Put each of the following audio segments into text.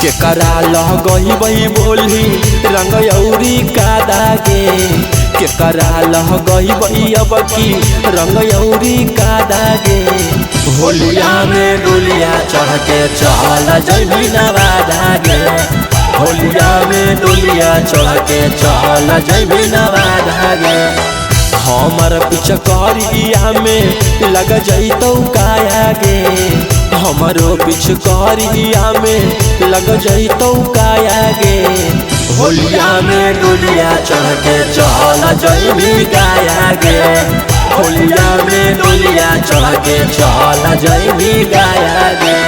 केकरा लह गई बही बोली रंग यौरी का दागे, केकरा लह गई बही अब की रंग यौरी का दागे। होलिया में डोलिया चढ़ के चल जइबी नवादा गे, होलिया में डोलिया चढ़ के चल जइबी नवादा गे। हमर पिचकारिया में लग जइतौ काया गे, हमरो पिचकारिया में लग जइतौ काया गे। होलिया में डोलिया चढ़ के चल जइबी गाया गे, होलिया में डोलिया चढ़ के चल जइबी गाया गे।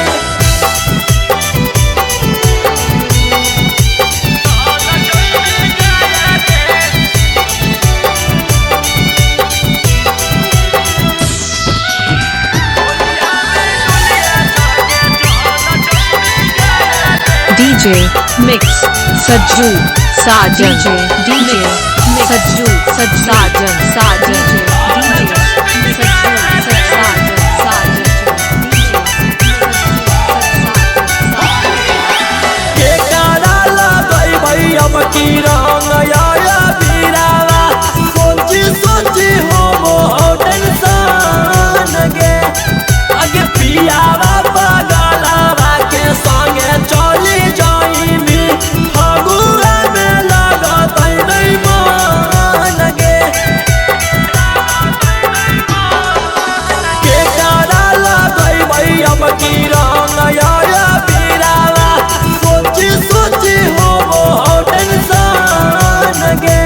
DJ Mix Sajju Sajan DJ Mix Sajju Sajan Sajan DJ Mix Sajju Sajan केकरा लगई भई अब की रंग याया बीरावा, सोची सोची हो मोह टेंशन गे। आगे पियावा पगलावा के संगे चली जाइबी, फगुआ में लगतै नहीं मन गे। केकरा लगई भई अब की रंग याया बीरावा, सोची सोची हो मोह टेंशन गे।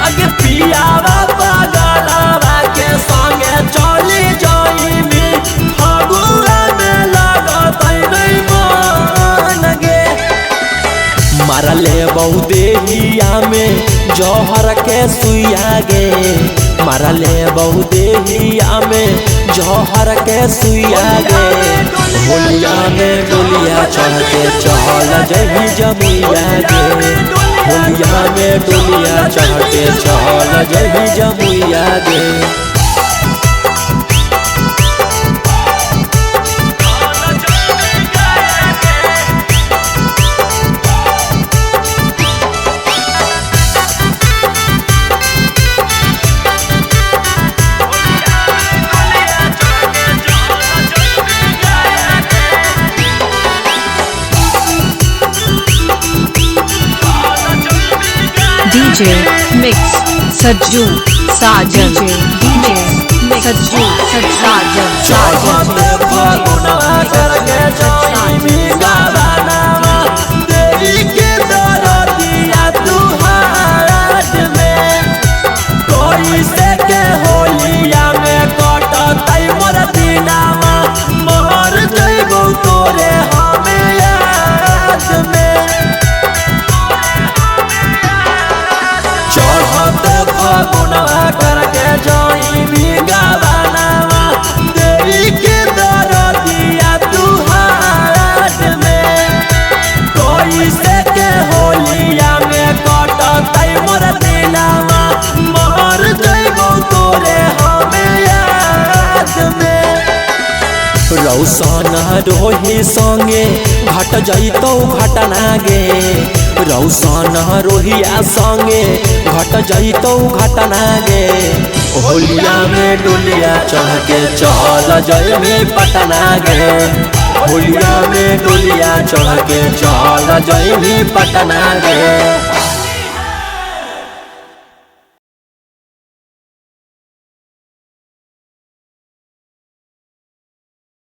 आगे पियावा पगलावा के संगे चली जाइबी, फगुआ में लगतै नहीं मन गे। मारले बहु देहिया में जौहर के सुइया गे, मारले बहु देहिया में जौहर के सुइया गे। होलिया में डोलिया चढ़ के चल जइबी जमुइया गे, होलिया में डोलिया चढ़ के चल जइबी जमुइया गे। DJ Mix Sajju Sajan DJ Mix Sajju Sajan चढ़त फगुनवा करके जाइबी गावानावा, देवी के दरदिया तू हाथ में। कोई से के होलिया में कटतै मोर दिनावा, मर जइबौ तोरे हमें याद में। चढ़त फगुनवा करके जाइबी गावानावा, देवी के दरदिया तू हाथ में। कोई से के होलिया में कटतै मोर दिनावा, मर जइबौ तोरे हमें याद में। रौशन रोही संगे घट जइतौ घटना गे, रौशन रोहिया संगे घट जइतौ घटना गे। होलिया में डोलिया चढ़ के चल जइबी पटना गे, होलिया में डोलिया चढ़ के चल जइबी पटना गे।